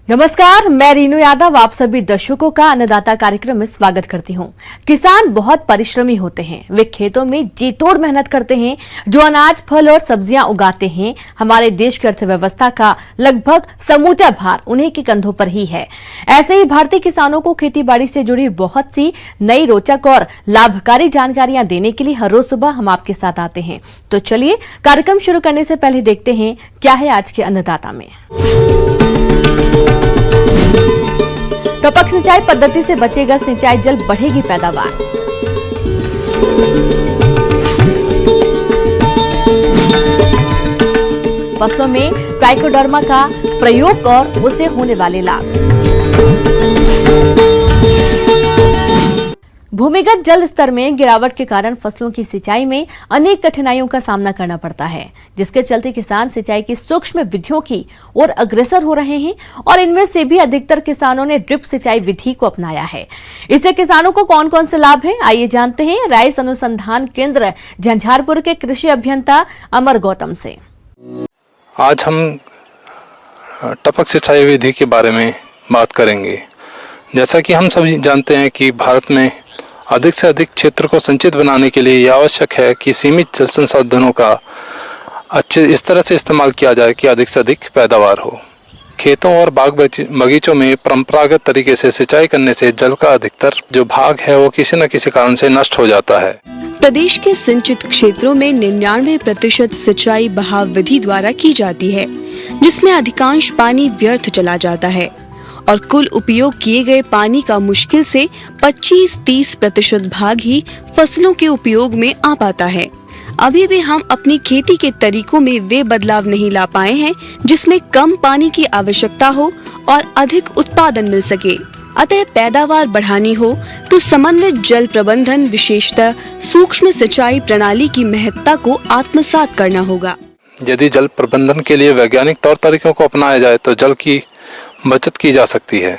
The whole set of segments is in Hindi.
नमस्कार, मैं रीनू यादव आप सभी दर्शकों का अन्नदाता कार्यक्रम में स्वागत करती हूं। किसान बहुत परिश्रमी होते हैं। वे खेतों में जी तोड़ मेहनत करते हैं। जो अनाज, फल और सब्जियां उगाते हैं, हमारे देश की अर्थव्यवस्था का लगभग समूचा भार उन्हीं के कंधों पर ही है। ऐसे ही भारतीय किसानों को खेतीबाड़ी से जुड़ी बहुत सी नई, रोचक और लाभकारी जानकारियां देने के लिए हर रोज सुबह हम आपके साथ आते हैं। तो चलिए कार्यक्रम शुरू करने से पहले देखते हैं क्या है आज के अन्नदाता में। टपक सिंचाई पद्धति से बचेगा सिंचाई जल, बढ़ेगी पैदावार। फसलों में ट्राइकोडर्मा का प्रयोग और उससे होने वाले लाभ। भूमिगत जल स्तर में गिरावट के कारण फसलों की सिंचाई में अनेक कठिनाइयों का सामना करना पड़ता है, जिसके चलते किसान सिंचाई की सूक्ष्म विधियों की ओर अग्रसर हो रहे हैं और इनमें से भी अधिकतर किसानों ने ड्रिप सिंचाई विधि को अपनाया है। इससे किसानों को कौन कौन से लाभ हैं, आइए जानते हैं राइस अनुसंधान केंद्र झंझारपुर के कृषि अभियंता अमर गौतम से। आज हम टपक सिंचाई विधि के बारे में बात करेंगे। जैसा कि हम सभी जानते हैं कि भारत में अधिक से अधिक क्षेत्र को संचित बनाने के लिए यह आवश्यक है कि सीमित जल संसाधनों का अच्छे इस तरह से इस्तेमाल किया जाए कि अधिक से अधिक पैदावार हो। खेतों और बाग बगीचों में परंपरागत तरीके से सिंचाई करने से जल का अधिकतर जो भाग है वो किसी न किसी कारण से नष्ट हो जाता है। प्रदेश के सिंचित क्षेत्रों में 99% सिंचाई बहाव विधि द्वारा की जाती है, जिसमें अधिकांश पानी व्यर्थ चला जाता है और कुल उपयोग किए गए पानी का मुश्किल से 25-30% भाग ही फसलों के उपयोग में आ पाता है। अभी भी हम अपनी खेती के तरीकों में वे बदलाव नहीं ला पाए हैं जिसमें कम पानी की आवश्यकता हो और अधिक उत्पादन मिल सके। अतः पैदावार बढ़ानी हो तो समन्वित जल प्रबंधन, विशेषतः सूक्ष्म सिंचाई प्रणाली की महत्ता को आत्मसात करना होगा। यदि जल प्रबंधन के लिए वैज्ञानिक तौर तरीकों को अपनाया जाए तो जल की बचत की जा सकती है।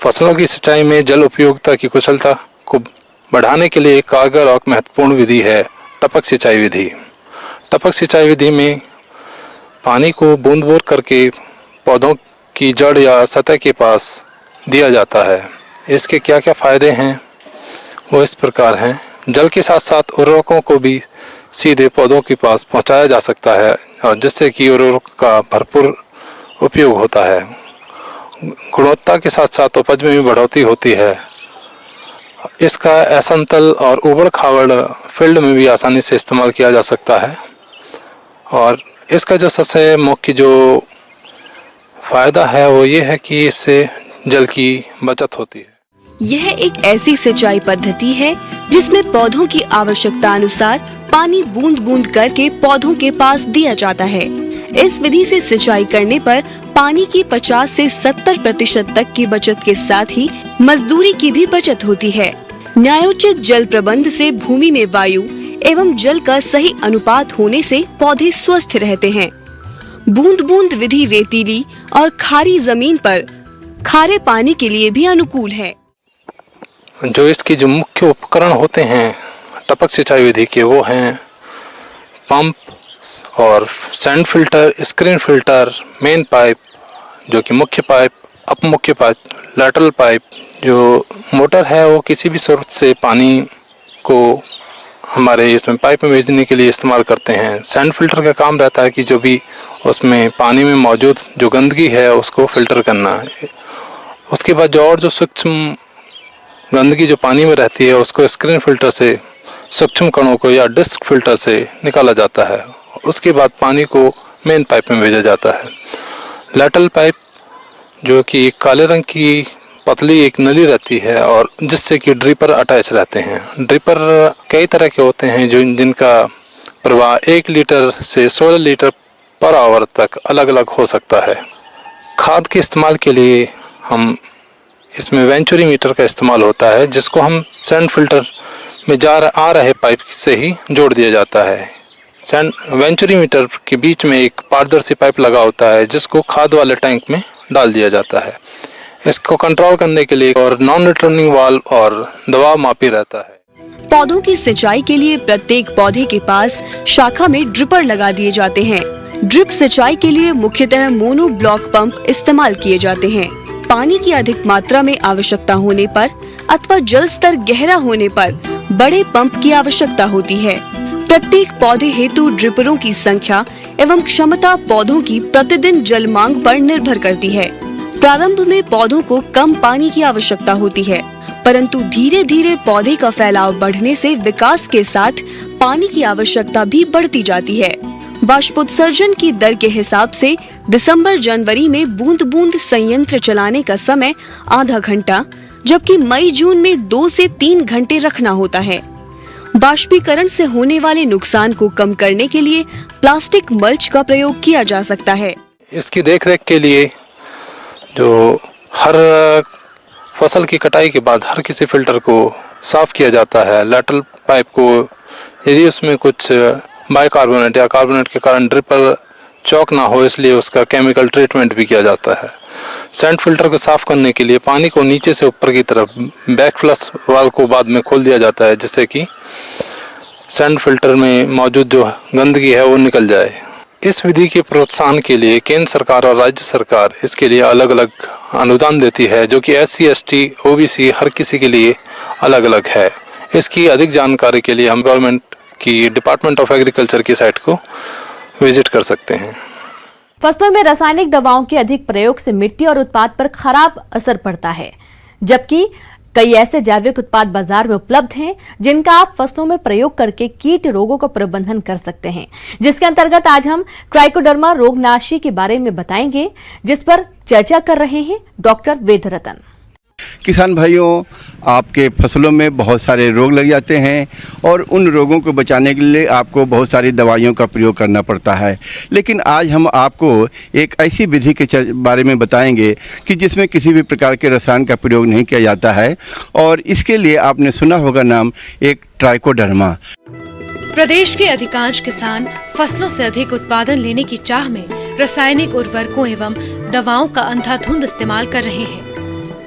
फसलों की सिंचाई में जल उपयोगिता की कुशलता को बढ़ाने के लिए एक कारगर और महत्वपूर्ण विधि है टपक सिंचाई विधि। टपक सिंचाई विधि में पानी को बूंद-बूंद करके पौधों की जड़ या सतह के पास दिया जाता है। इसके क्या क्या फायदे हैं वो इस प्रकार हैं। जल के साथ साथ उर्वरकों को भी सीधे पौधों के पास पहुंचाया जा सकता है और जिससे कि उर्वरक का भरपूर उपयोग होता है। गुणवत्ता के साथ साथ उपज में भी बढ़ोतरी होती है। इसका असमतल और उबड़ खाबड़ फील्ड में भी आसानी से इस्तेमाल किया जा सकता है और इसका जो सबसे मुख्य जो फायदा है वो ये है कि इससे जल की बचत होती है। यह एक ऐसी सिंचाई पद्धति है जिसमें पौधों की आवश्यकता अनुसार पानी बूंद बूंद करके पौधों के पास दिया जाता है। इस विधि से सिंचाई करने पर पानी की 50 से 70% तक की बचत के साथ ही मजदूरी की भी बचत होती है। न्यायोचित जल प्रबंध से भूमि में वायु एवं जल का सही अनुपात होने से पौधे स्वस्थ रहते हैं। बूंद बूंद विधि रेतीली और खारी जमीन पर खारे पानी के लिए भी अनुकूल है। जो इसकी जो मुख्य उपकरण होते हैं टपक सिंचाई विधि के वो हैं पंप और sand filter, screen filter, main pipe जो कि मुख्य पाइप, अप मुख्य पाइप, लैटरल पाइप। जो मोटर है वो किसी भी स्रोत से पानी को हमारे इसमें पाइप में भेजने के लिए इस्तेमाल करते हैं। सैंड फिल्टर का काम रहता है कि जो भी उसमें पानी में मौजूद जो गंदगी है उसको फिल्टर करना। उसके बाद जो सूक्ष्म गंदगी जो पानी में रहती है उसको स्क्रीन फिल्टर से सूक्ष्म कणों को या डिस्क फिल्टर से निकाला जाता है। उसके बाद पानी को मेन पाइप में भेजा जाता है। लैटरल पाइप जो कि काले रंग की पतली एक नली रहती है और जिससे कि ड्रिपर अटैच रहते हैं। ड्रिपर कई तरह के होते हैं जिनका प्रवाह 1 लीटर से 16 लीटर पर आवर तक अलग अलग हो सकता है। खाद के इस्तेमाल के लिए हम इसमें वेंचुरी मीटर का इस्तेमाल होता है जिसको हम सैंड फिल्टर में आ रहे पाइप से ही जोड़ दिया जाता है। सैंड वेंचुरी मीटर के बीच में एक पारदर्शी पाइप लगा होता है जिसको खाद वाले टैंक में डाल दिया जाता है। इसको कंट्रोल करने के लिए और नॉन रिटर्निंग वाल्व और दबाव मापी रहता है। पौधों की सिंचाई के लिए प्रत्येक पौधे के पास शाखा में ड्रिपर लगा दिए जाते हैं ड्रिप सिंचाई के लिए मुख्यतः मोनो ब्लॉक पंप इस्तेमाल किए जाते हैं। पानी की अधिक मात्रा में आवश्यकता होने पर अथवा जल स्तर गहरा होने पर बड़े पंप की आवश्यकता होती है। प्रत्येक पौधे हेतु ड्रिपरों की संख्या एवं क्षमता पौधों की प्रतिदिन जल मांग पर निर्भर करती है। प्रारंभ में पौधों को कम पानी की आवश्यकता होती है, परंतु धीरे धीरे पौधे का फैलाव बढ़ने से विकास के साथ पानी की आवश्यकता भी बढ़ती जाती है। वाष्पोत्सर्जन की दर के हिसाब से दिसंबर जनवरी में बूंद बूंद संयंत्र चलाने का समय आधा घंटा, जबकि मई जून में 2 से 3 घंटे रखना होता है। वाष्पीकरण से होने वाले नुकसान को कम करने के लिए प्लास्टिक मल्च का प्रयोग किया जा सकता है। इसकी देखरेख के लिए जो हर फसल की कटाई के बाद हर किसी फिल्टर को साफ किया जाता है। लैटरल पाइप को यदि उसमें कुछ बाइकार्बोनेट या कार्बोनेट के कारण ड्रिपर चौक ना हो, इसलिए उसका केमिकल ट्रीटमेंट भी किया जाता है। सैंड फिल्टर को साफ करने के लिए पानी को नीचे से ऊपर की तरफ बैक फ्लश वाल्व को बाद में खोल दिया जाता है, जिससे कि सैंड फिल्टर में मौजूद जो गंदगी है वो निकल जाए। इस विधि के प्रोत्साहन के लिए केंद्र सरकार और राज्य सरकार इसके लिए अलग अलग अनुदान देती है, जो कि SC, ST, OBC हर किसी के लिए अलग अलग है। इसकी अधिक जानकारी के लिए हम गवर्नमेंट की डिपार्टमेंट ऑफ एग्रीकल्चर की साइट को विजिट कर सकते हैं। फसलों में रासायनिक दवाओं के अधिक प्रयोग से मिट्टी और उत्पाद पर खराब असर पड़ता है, जबकि कई ऐसे जैविक उत्पाद बाजार में उपलब्ध हैं जिनका आप फसलों में प्रयोग करके कीट रोगों का प्रबंधन कर सकते हैं, जिसके अंतर्गत आज हम ट्राइकोडर्मा रोगनाशी के बारे में बताएंगे, जिस पर चर्चा कर रहे हैं डॉक्टर वेदरतन। किसान भाइयों, आपके फसलों में बहुत सारे रोग लग जाते हैं और उन रोगों को बचाने के लिए आपको बहुत सारी दवाइयों का प्रयोग करना पड़ता है। लेकिन आज हम आपको एक ऐसी विधि के बारे में बताएंगे कि जिसमें किसी भी प्रकार के रसायन का प्रयोग नहीं किया जाता है, और इसके लिए आपने सुना होगा नाम एक ट्राइकोडर्मा। प्रदेश के अधिकांश किसान फसलों से अधिक उत्पादन लेने की चाह में रासायनिक उर्वरकों एवं दवाओं का अंधाधुंध इस्तेमाल कर रहे हैं,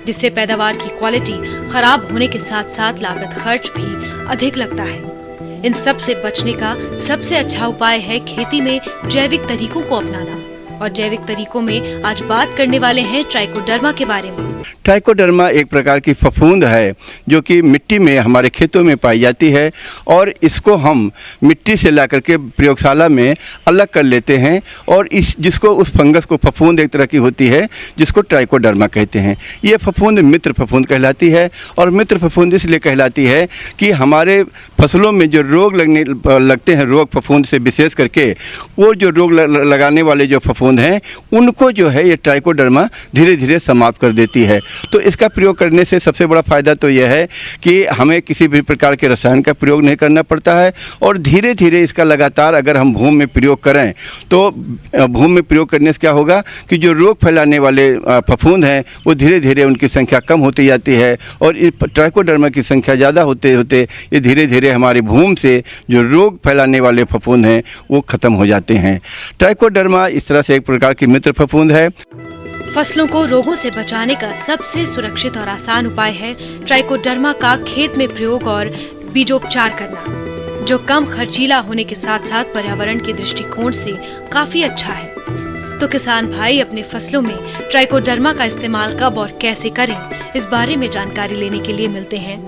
जिससे पैदावार की क्वालिटी खराब होने के साथ साथ लागत खर्च भी अधिक लगता है। इन सब से बचने का सबसे अच्छा उपाय है खेती में जैविक तरीकों को अपनाना, और जैविक तरीकों में आज बात करने वाले हैं ट्राइकोडर्मा के बारे में। ट्राइकोडर्मा एक प्रकार की फफूंद है जो कि मिट्टी में हमारे खेतों में पाई जाती है, और इसको हम मिट्टी से ला करके प्रयोगशाला में अलग कर लेते हैं, और जिसको उस फंगस को फफूंद एक तरह की होती है जिसको ट्राइकोडर्मा कहते हैं। ये फफूंद मित्र फफूंद कहलाती है, और मित्र फफूंद इसलिए कहलाती है कि हमारे फसलों में जो रोग लगते हैं, रोग फफूंद से विशेष करके वो जो रोग लगाने वाले जो फफूंद हैं उनको जो है ये ट्राइकोडर्मा धीरे धीरे समाप्त कर देती है। तो इसका प्रयोग करने से सबसे बड़ा फ़ायदा तो यह है कि हमें किसी भी प्रकार के रसायन का प्रयोग नहीं करना पड़ता है, और धीरे धीरे इसका लगातार अगर हम भूमि में प्रयोग करें तो भूमि में प्रयोग करने से क्या होगा कि जो रोग फैलाने वाले फफूंद हैं वो धीरे धीरे उनकी संख्या कम होती जाती है, और इस ट्राइकोडर्मा की संख्या ज़्यादा होते होते ये धीरे धीरे हमारी भूमि से जो रोग फैलाने वाले फफूंद हैं वो ख़त्म हो जाते हैं। ट्राइकोडर्मा इस तरह से एक प्रकार की मित्र फफूंद है। फसलों को रोगों से बचाने का सबसे सुरक्षित और आसान उपाय है ट्राइकोडर्मा का खेत में प्रयोग और बीजोपचार करना, जो कम खर्चीला होने के साथ साथ पर्यावरण के दृष्टिकोण से काफी अच्छा है। तो किसान भाई अपने फसलों में ट्राइकोडर्मा का इस्तेमाल कब और कैसे करें, इस बारे में जानकारी लेने के लिए मिलते हैं।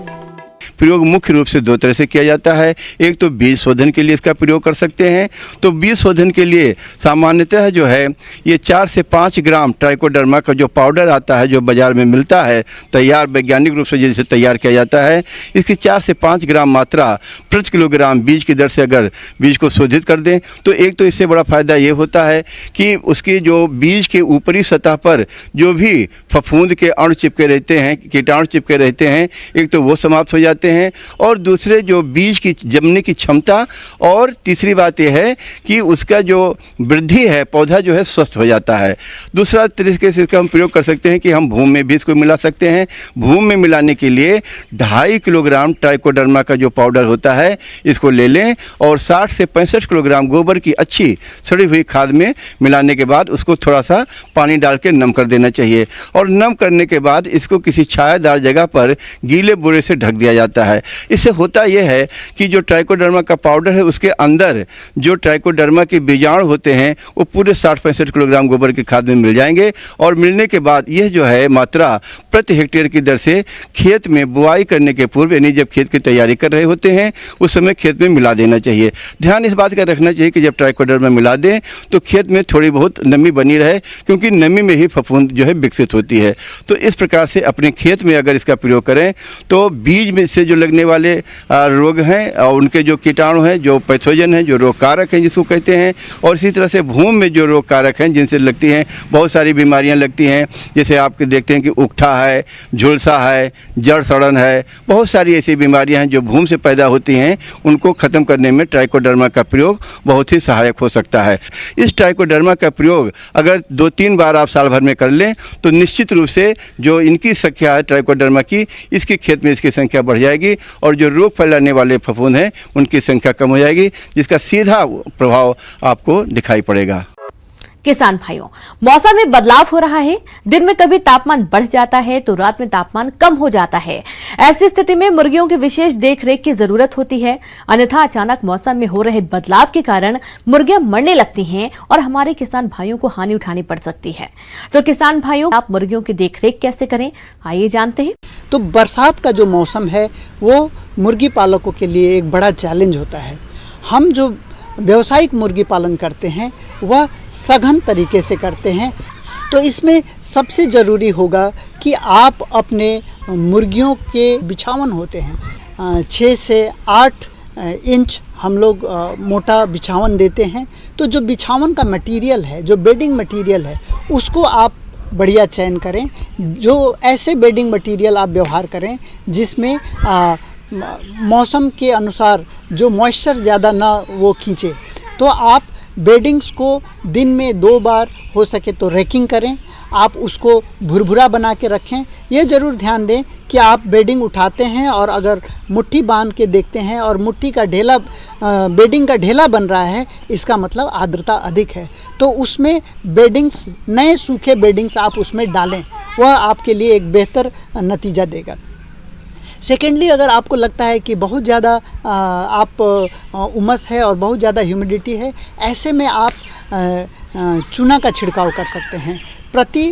प्रयोग मुख्य रूप से 2 तरह से किया जाता है। एक तो बीज शोधन के लिए इसका प्रयोग कर सकते हैं। तो बीज शोधन के लिए सामान्यतः जो है ये 4 से 5 ग्राम ट्राइकोडर्मा का जो पाउडर आता है, जो बाजार में मिलता है तैयार, वैज्ञानिक रूप से जिसे तैयार किया जाता है, इसकी 4 से 5 ग्राम मात्रा प्रति किलोग्राम बीज की दर से अगर बीज को शोधित कर दें तो एक तो इससे बड़ा फायदा ये होता है कि उसकी जो बीज के ऊपरी सतह पर जो भी फफूंद के अणु चिपके रहते हैं, कीटाणु चिपके रहते हैं, एक तो वो समाप्त हो जाते हैं, और दूसरे जो बीज की जमने की क्षमता, और तीसरी बात यह है कि उसका जो वृद्धि है, पौधा जो है स्वस्थ हो जाता है। दूसरा तरीके से इसका हम प्रयोग कर सकते हैं कि हम भूमि में भी इसको मिला सकते हैं। भूमि में मिलाने के लिए 2.5 किलोग्राम ट्राइकोडर्मा का जो पाउडर होता है इसको ले लें, और 60 से 65 किलोग्राम गोबर की अच्छी सड़ी हुई खाद में मिलाने के बाद उसको थोड़ा सा पानी डाल के नम कर देना चाहिए, और नम करने के बाद इसको किसी छायादार जगह पर गीले बोरे से ढक दिया जाता जाता है। इससे होता यह है कि जो ट्राइकोडर्मा का पाउडर है उसके अंदर जो ट्राइकोडर्मा के बीजाणु होते हैं वो पूरे 60-65 किलोग्राम गोबर की खाद में मिल जाएंगे और मिलने के बाद यह जो है मात्रा प्रति हेक्टेयर की दर से खेत में बुआई करने के पूर्व यानी जब खेत की तैयारी कर रहे होते हैं उस समय खेत में मिला देना चाहिए। ध्यान इस बात का रखना चाहिए कि जब ट्राइकोडर्मा मिला दें तो खेत में थोड़ी बहुत नमी बनी रहे, क्योंकि नमी में ही फफूंद जो है विकसित होती है। तो इस प्रकार से अपने खेत में अगर इसका प्रयोग करें तो बीज में से जो लगने वाले रोग हैं और उनके जो कीटाणु हैं, जो पैथोजन हैं, जो रोग कारक हैं जिसको कहते हैं, और इसी तरह से भूमि में जो रोग कारक हैं जिनसे लगती हैं बहुत सारी बीमारियां लगती हैं, जैसे आपके देखते हैं कि उकठा है, झुलसा है, जड़ सड़न है, बहुत सारी ऐसी बीमारियां हैं जो भूमि से पैदा होती हैं, उनको ख़त्म करने में ट्राइकोडर्मा का प्रयोग बहुत ही सहायक हो सकता है। इस ट्राइकोडर्मा का प्रयोग अगर 2-3 बार आप साल भर में कर लें तो निश्चित रूप से जो इनकी संख्या है ट्राइकोडर्मा की, इसके खेत में इसकी संख्या बढ़ जाएगी और जो रोग फैलाने वाले फफूंद हैं उनकी संख्या कम हो जाएगी, जिसका सीधा प्रभाव आपको दिखाई पड़ेगा। किसान भाइयों, मौसम में बदलाव हो रहा है। दिन में कभी तापमान बढ़ जाता है तो रात में तापमान कम हो जाता है। ऐसी स्थिति में मुर्गियों की विशेष देखरेख की जरूरत होती है, अन्यथा अचानक मौसम में हो रहे बदलाव के कारण मुर्गियां मरने लगती हैं और हमारे किसान भाइयों को हानि उठानी पड़ सकती है। तो किसान भाइयों, आप मुर्गियों की देखरेख कैसे करें, आइए जानते हैं। तो बरसात का जो मौसम है वो मुर्गी पालकों के लिए एक बड़ा चैलेंज होता है। हम जो व्यावसायिक मुर्गी पालन करते हैं वह सघन तरीके से करते हैं, तो इसमें सबसे ज़रूरी होगा कि आप अपने मुर्गियों के बिछावन होते हैं 6 से 8 इंच हम लोग मोटा बिछावन देते हैं। तो जो बिछावन का मटेरियल है, जो बेडिंग मटेरियल है, उसको आप बढ़िया चयन करें। जो ऐसे बेडिंग मटेरियल आप व्यवहार करें जिसमें मौसम के अनुसार जो मॉइस्चर ज़्यादा ना वो खींचे। तो आप बेडिंग्स को दिन में 2 बार हो सके तो रेकिंग करें, आप उसको भुरभुरा बना के रखें। ये ज़रूर ध्यान दें कि आप बेडिंग उठाते हैं और अगर मुट्ठी बांध के देखते हैं और मुट्ठी का ढेला बेडिंग का ढेला बन रहा है, इसका मतलब आर्द्रता अधिक है। तो उसमें बेडिंग्स, नए सूखे बेडिंग्स आप उसमें डालें, वह आपके लिए एक बेहतर नतीजा देगा। सेकेंडली, अगर आपको लगता है कि बहुत ज़्यादा आप उमस है और बहुत ज़्यादा ह्यूमिडिटी है, ऐसे में आप चूना का छिड़काव कर सकते हैं। प्रति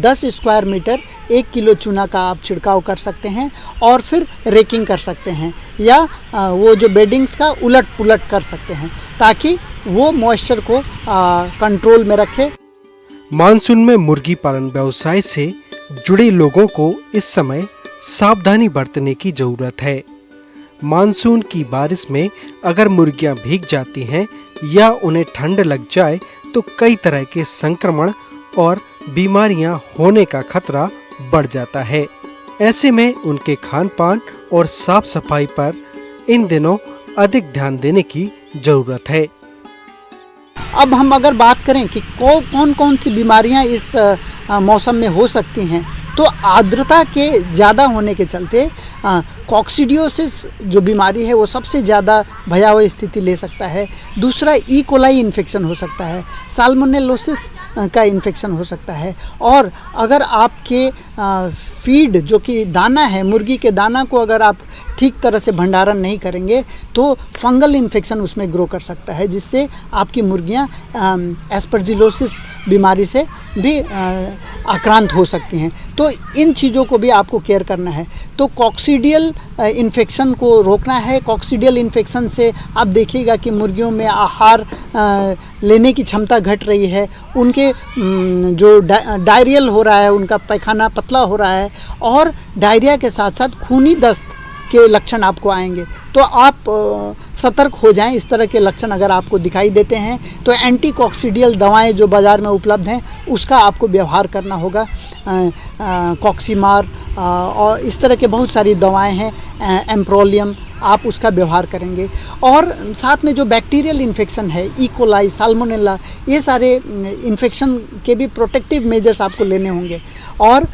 10 स्क्वायर मीटर 1 किलो चूना का आप छिड़काव कर सकते हैं और फिर रेकिंग कर सकते हैं, या वो जो बेडिंग्स का उलट पुलट कर सकते हैं ताकि वो मॉइस्चर को कंट्रोल में रखे। मानसून में मुर्गी पालन व्यवसाय से जुड़े लोगों को इस समय सावधानी बरतने की जरूरत है। मानसून की बारिश में अगर मुर्गियां भीग जाती हैं या उन्हें ठंड लग जाए तो कई तरह के संक्रमण और बीमारियां होने का खतरा बढ़ जाता है। ऐसे में उनके खान पान और साफ सफाई पर इन दिनों अधिक ध्यान देने की जरूरत है। अब हम अगर बात करें कि कौन कौन सी बीमारियां इस मौसम में हो सकती हैं, तो आर्द्रता के ज़्यादा होने के चलते कॉक्सीडियोसिस जो बीमारी है वो सबसे ज़्यादा भयावह स्थिति ले सकता है। दूसरा, ई कोलाई इन्फेक्शन हो सकता है, साल्मोनेलोसिस का इन्फेक्शन हो सकता है। और अगर आपके फीड जो कि दाना है, मुर्गी के दाना को अगर आप ठीक तरह से भंडारण नहीं करेंगे तो फंगल इन्फेक्शन उसमें ग्रो कर सकता है, जिससे आपकी मुर्गियां एस्परजिलोसिस बीमारी से भी आक्रांत हो सकती हैं। तो इन चीज़ों को भी आपको केयर करना है। तो कॉक्सीडियल इन्फेक्शन को रोकना है। कॉक्सीडियल इन्फेक्शन से आप देखिएगा कि मुर्गियों में आहार लेने की क्षमता घट रही है, उनके जो डायरियल हो रहा है, उनका पैखाना पतला हो रहा है, और डायरिया के साथ साथ खूनी दस्त के लक्षण आपको आएंगे। तो आप सतर्क हो जाएं। इस तरह के लक्षण अगर आपको दिखाई देते हैं तो एंटी कॉक्सीडियल दवाएं जो बाज़ार में उपलब्ध हैं उसका आपको व्यवहार करना होगा। कॉक्सीमार और इस तरह के बहुत सारी दवाएं हैं, एम्प्रोलियम, आप उसका व्यवहार करेंगे। और साथ में जो बैक्टीरियल इन्फेक्शन है, ई कोलाई, साल्मोनेला, ये सारे इन्फेक्शन के भी प्रोटेक्टिव मेजर्स आपको लेने होंगे। और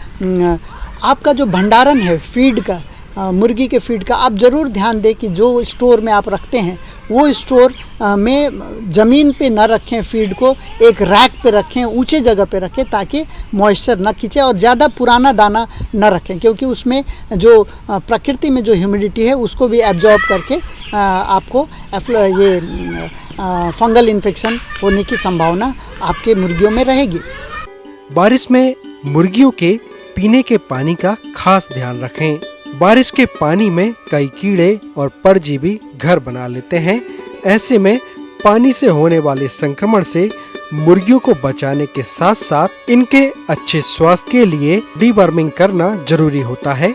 आपका जो भंडारण है फीड का, मुर्गी के फीड का आप ज़रूर ध्यान दें कि जो स्टोर में आप रखते हैं वो स्टोर में ज़मीन पे न रखें, फीड को एक रैक पे रखें, ऊंचे जगह पे रखें ताकि मॉइस्चर न खींचे, और ज़्यादा पुराना दाना न रखें क्योंकि उसमें जो प्रकृति में जो ह्यूमिडिटी है उसको भी एब्जॉर्ब करके आपको ये फंगल इन्फेक्शन होने की संभावना आपके मुर्गियों में रहेगी। बारिश में मुर्गियों के पीने के पानी का खास ध्यान रखें। बारिश के पानी में कई कीड़े और परजीवी घर बना लेते हैं। ऐसे में पानी से होने वाले संक्रमण से मुर्गियों को बचाने के साथ साथ इनके अच्छे स्वास्थ्य के लिए डीवर्मिंग करना जरूरी होता है।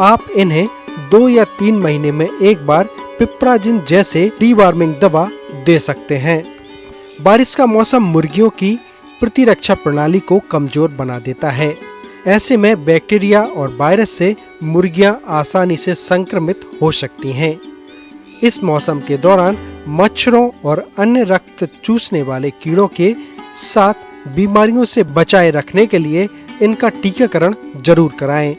आप इन्हें 2 या 3 महीने में एक बार पिपराजिन जैसे डीवर्मिंग दवा दे सकते हैं। बारिश का मौसम मुर्गियों की प्रतिरक्षा प्रणाली को कमजोर बना देता है। ऐसे में बैक्टीरिया और वायरस से मुर्गियां आसानी से संक्रमित हो सकती हैं। इस मौसम के दौरान मच्छरों और अन्य रक्त चूसने वाले कीड़ों के साथ बीमारियों से बचाए रखने के लिए इनका टीकाकरण जरूर कराएं।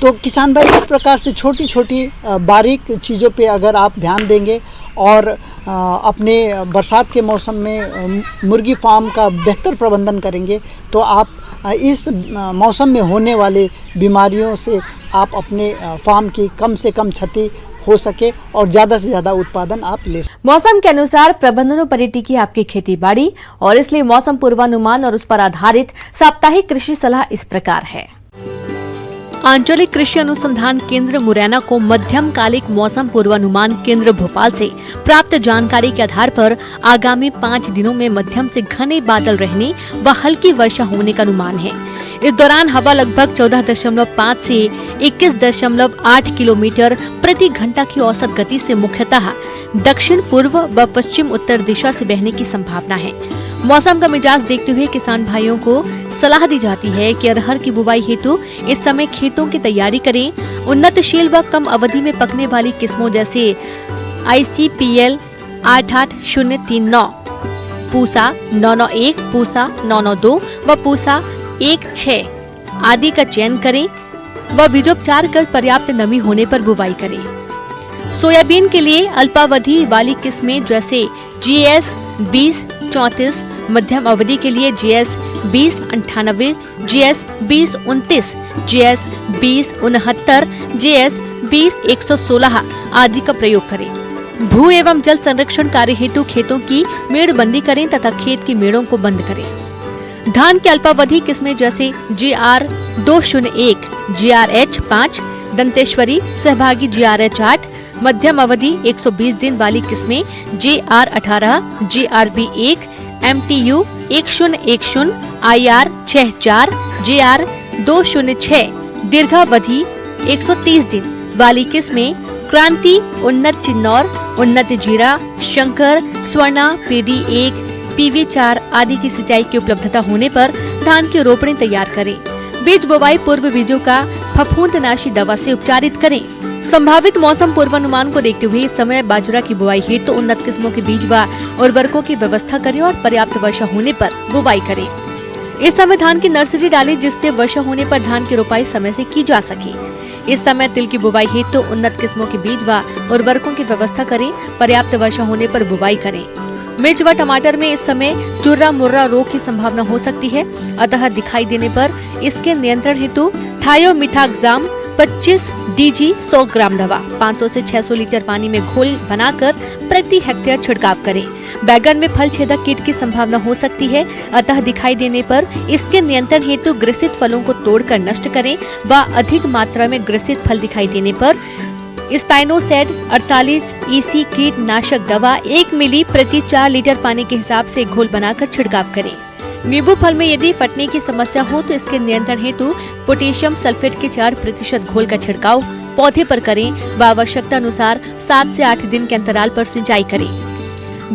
तो किसान भाई, इस प्रकार से छोटी छोटी बारीक चीज़ों पे अगर आप ध्यान देंगे और अपने बरसात के मौसम में मुर्गी फार्म का बेहतर प्रबंधन करेंगे तो आप इस मौसम में होने वाले बीमारियों से आप अपने फार्म की कम से कम क्षति हो सके और ज़्यादा से ज़्यादा उत्पादन आप ले सकें। मौसम के अनुसार प्रबंधनों पर टिकी आपकी खेती बाड़ी, और इसलिए मौसम पूर्वानुमान और उस पर आधारित साप्ताहिक कृषि सलाह इस प्रकार है। आंचलिक कृषि अनुसंधान केंद्र मुरैना को मध्यमकालिक मौसम पूर्वानुमान केंद्र भोपाल से प्राप्त जानकारी के आधार पर आगामी 5 दिनों में मध्यम से घने बादल रहने व हल्की वर्षा होने का अनुमान है। इस दौरान हवा लगभग 14.5 से 21.8 किलोमीटर प्रति घंटा की औसत गति से मुख्यतः दक्षिण पूर्व व पश्चिम उत्तर दिशा से बहने की संभावना है। मौसम का मिजाज देखते हुए किसान भाइयों को सलाह दी जाती है कि अरहर की बुवाई हेतु इस समय खेतों की तैयारी करें। उन्नतशील व कम अवधि में पकने वाली किस्मों जैसे ICPL 88039, पूसा 991, पूसा 992 व पूसा 16 आदि का चयन करें व बीजोपचार कर पर्याप्त नमी होने पर बुवाई करें। सोयाबीन के लिए अल्पावधि वाली किस्में जैसे GS 2034, मध्यम अवधि के लिए GS 2098, GS 2029, GS 2069, GS 20116 आदि का प्रयोग करें। भू एवं जल संरक्षण कार्य हेतु खेतों की मेड़बंदी करें तथा खेत की मेड़ों को बंद करें। धान की अल्पावधि किस्में जैसे GR 201, GRH 5, दंतेश्वरी, सहभागी GRH 8, मध्यम अवधि 120 दिन वाली किस्में JR 18, GRB 1, MTU 1010, IR 64, JR 206, दीर्घावधि 130 दिन वाली किस्में क्रांति, उन्नत चिन्नौर, उन्नत जीरा, शंकर, स्वर्णा, PD 1, PV 4 आदि की सिंचाई की उपलब्धता होने पर धान की रोपणी तैयार करें। बीज बुवाई पूर्व बीजों का फफूंदनाशी दवा से उपचारित करें। संभावित मौसम पूर्वानुमान को देखते हुए इस समय बाजरा की बुवाई हेतु तो उन्नत किस्मों के बीज व उर्वरकों की व्यवस्था करें और पर्याप्त वर्षा होने पर बुवाई करें। इस समय धान की नर्सरी डालें जिससे वर्षा होने पर धान की रोपाई समय से की जा सके। इस समय तिल की बुवाई हेतु तो उन्नत किस्मों के बीज व उर्वरकों की व्यवस्था करें, पर्याप्त वर्षा होने पर बुवाई करें। मिर्च व टमाटर में इस समय चुर्रा मुर्रा रोग की संभावना हो सकती है, अतः दिखाई देने पर इसके नियंत्रण हेतु थायोमिथाक्साम 25 DG 100 ग्राम दवा 500 से 600 लीटर पानी में घोल बनाकर प्रति हेक्टेयर छिड़काव करें। बैगन में फल छेदक कीट की संभावना हो सकती है, अतः दिखाई देने पर इसके नियंत्रण हेतु ग्रसित फलों को तोड़कर नष्ट करें व अधिक मात्रा में ग्रसित फल दिखाई देने पर स्पाइनोसेड 48 EC कीटनाशक दवा 1 मिली प्रति 4 लीटर पानी के हिसाब से घोल बनाकर छिड़काव करें। नींबू फल में यदि फटने की समस्या हो तो इसके नियंत्रण हेतु पोटेशियम सल्फेट के 4% घोल का छिड़काव पौधे पर करें व आवश्यकता अनुसार 7 से 8 दिन के अंतराल पर सिंचाई करें।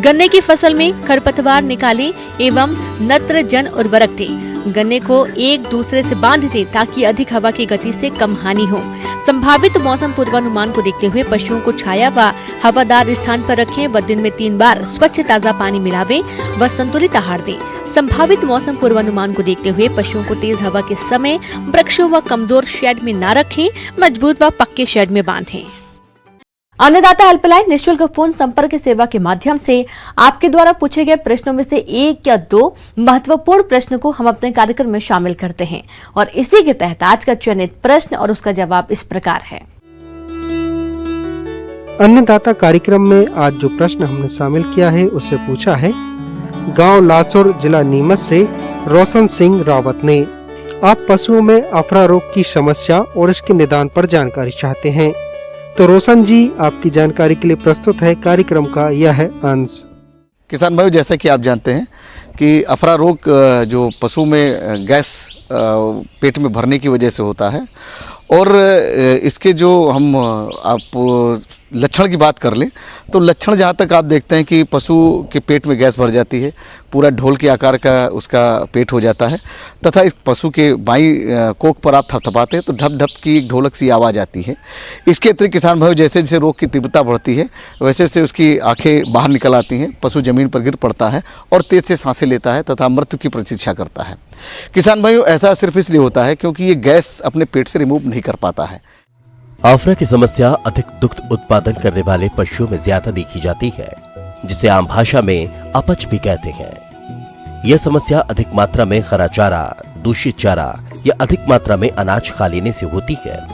गन्ने की फसल में खरपतवार निकालें एवं नत्रजन उर्वरक दें। गन्ने को एक दूसरे से बांध दें ताकि अधिक हवा की गति से कम हानि हो। संभावित मौसम पूर्वानुमान को देखते हुए पशुओं को छाया व हवादार स्थान पर रखें व दिन में 3 बार स्वच्छ ताज़ा पानी मिलावें व संतुलित आहार दें। संभावित मौसम पूर्वानुमान को देखते हुए पशुओं को तेज हवा के समय वृक्षों व कमजोर शेड में न रखें, मजबूत व पक्के शेड में बांधें। अन्नदाता हेल्पलाइन निःशुल्क फोन संपर्क सेवा के माध्यम से आपके द्वारा पूछे गए प्रश्नों में से 1 या 2 महत्वपूर्ण प्रश्न को हम अपने कार्यक्रम में शामिल करते हैं और इसी के तहत आज का चयनित प्रश्न और उसका जवाब इस प्रकार है। अन्नदाता कार्यक्रम में आज जो प्रश्न हमने शामिल किया है उससे पूछा है गांव लासोर, जिला नीमच से रोशन सिंह रावत ने। आप पशुओं में अफरा रोग की समस्या और इसके निदान पर जानकारी चाहते हैं, तो रोशन जी आपकी जानकारी के लिए प्रस्तुत है कार्यक्रम का यह अंश। किसान भाइयों, जैसा कि आप जानते हैं कि अफरा रोग जो पशु में गैस पेट में भरने की वजह से होता है और इसके जो हम आप लक्षण की बात कर लें तो लक्षण जहाँ तक आप देखते हैं कि पशु के पेट में गैस भर जाती है, पूरा ढोल के आकार का उसका पेट हो जाता है तथा इस पशु के बाईं कोख पर आप थपथपाते हैं तो ढप ढप की एक ढोलक सी आवाज़ आती है। इसके अतिरिक्त किसान भाइयों, जैसे जैसे रोग की तीव्रता बढ़ती है वैसे वैसे उसकी आंखें बाहर निकल आती हैं, पशु ज़मीन पर गिर पड़ता है और तेज़ से सांसें लेता है तथा मृत्यु की प्रतीक्षा करता है। किसान भाइयों, ऐसा सिर्फ इसलिए होता है क्योंकि ये गैस अपने पेट से रिमूव नहीं कर पाता है। अफरा की समस्या अधिक दुग्ध उत्पादन करने वाले पशुओं में ज्यादा देखी जाती है, जिसे आम भाषा में अपच भी कहते हैं। यह समस्या अधिक मात्रा में हरा चारा, दूषित चारा या अधिक मात्रा में अनाज खा लेने से होती है।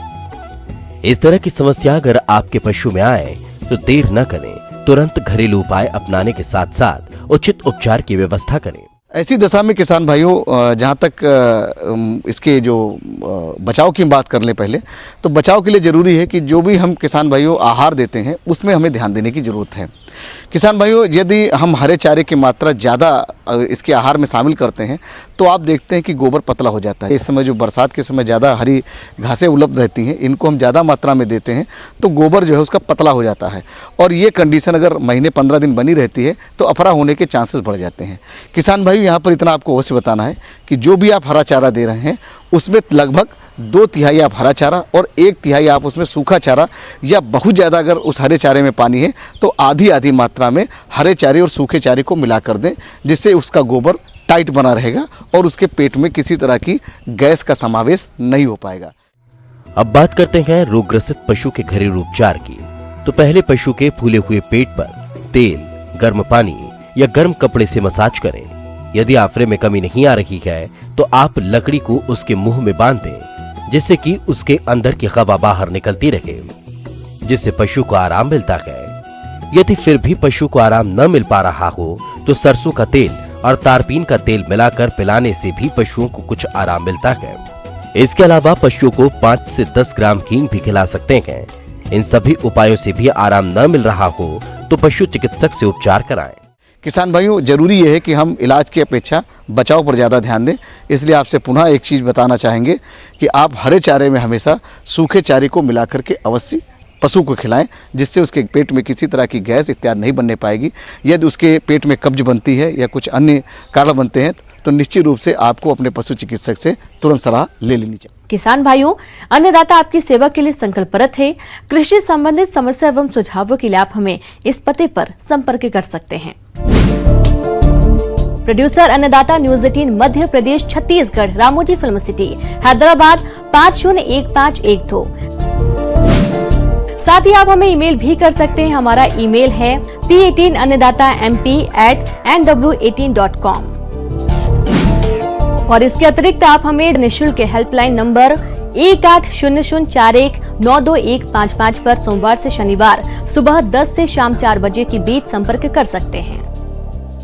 इस तरह की समस्या अगर आपके पशु में आए तो देर न करें, तुरंत घरेलू उपाय अपनाने के साथ साथ उचित उपचार की व्यवस्था करें। ऐसी दशा में किसान भाइयों, जहाँ तक इसके जो बचाव की बात कर लें पहले, तो बचाव के लिए ज़रूरी है कि जो भी हम किसान भाइयों आहार देते हैं उसमें हमें ध्यान देने की ज़रूरत है। किसान भाइयों, यदि हम हरे चारे की मात्रा ज़्यादा इसके आहार में शामिल करते हैं तो आप देखते हैं कि गोबर पतला हो जाता है। इस समय जो बरसात के समय ज़्यादा हरी घासें उपलब्ध रहती हैं, इनको हम ज़्यादा मात्रा में देते हैं तो गोबर जो है उसका पतला हो जाता है और ये कंडीशन अगर महीने 15 दिन बनी रहती है तो अफरा होने के चांसेस बढ़ जाते हैं। किसान भाइयों, यहाँ पर इतना आपको अवश्य बताना है कि जो भी आप हरा चारा दे रहे हैं उसमें लगभग 2/3 आप हरा चारा और 1/3 आप उसमें सूखा चारा, या बहुत ज़्यादा अगर उस हरे चारे में पानी है तो आधी मात्रा में हरे चारे और सूखे चारे को मिला कर दें, जिससे उसका गोबर टाइट बना रहेगा और उसके पेट में किसी तरह की गैस का समावेश नहीं हो पाएगा। अब बात करते हैं रोगग्रसित पशु के घरेलू उपचार की। तो पहले पशु के फूले हुए पेट पर तेल, गर्म पानी या गर्म कपड़े से मसाज करें। यदि आफरे में कमी नहीं आ रही है तो आप लकड़ी को उसके मुंह में बांध दें, जिससे कि उसके अंदर की हवा बाहर निकलती रहे, जिससे पशु को आराम मिलता है। यदि फिर भी पशु को आराम न मिल पा रहा हो तो सरसों का तेल और तारपीन का तेल मिलाकर पिलाने से भी पशुओं को कुछ आराम मिलता है। इसके अलावा पशुओं को 5 से 10 ग्राम हींग भी खिला सकते हैं। इन सभी उपायों से भी आराम न मिल रहा हो तो पशु चिकित्सक से उपचार कराएं। किसान भाइयों, जरूरी यह है कि हम इलाज की अपेक्षा बचाव पर ज़्यादा ध्यान दें। इसलिए आपसे पुनः एक चीज़ बताना चाहेंगे कि आप हरे चारे में हमेशा सूखे चारे को मिला करके अवश्य पशु को खिलाएं, जिससे उसके पेट में किसी तरह की गैस इत्यादि नहीं बनने पाएगी। यदि उसके पेट में कब्ज बनती है या कुछ अन्य कारण बनते हैं तो निश्चित रूप से आपको अपने पशु चिकित्सक से तुरंत सलाह ले लेनी चाहिए। किसान भाइयों, अन्नदाता आपकी सेवा के लिए संकल्परत है। कृषि संबंधित समस्या एवं सुझावों के लिए आप हमें इस पते पर संपर्क कर सकते हैं। प्रोड्यूसर अन्नदाता, news 18 Madhya Pradesh, Chhattisgarh, Ramoji film city, Hyderabad 501512। साथ ही आप हमें ईमेल भी कर सकते हैं। हमारा ईमेल है p18annadatamp@nw18.com। और इसके अतिरिक्त आप हमें निःशुल्क हेल्पलाइन नंबर 180041922155 पर सोमवार से शनिवार सुबह 10 से शाम 4 बजे के बीच संपर्क कर सकते हैं।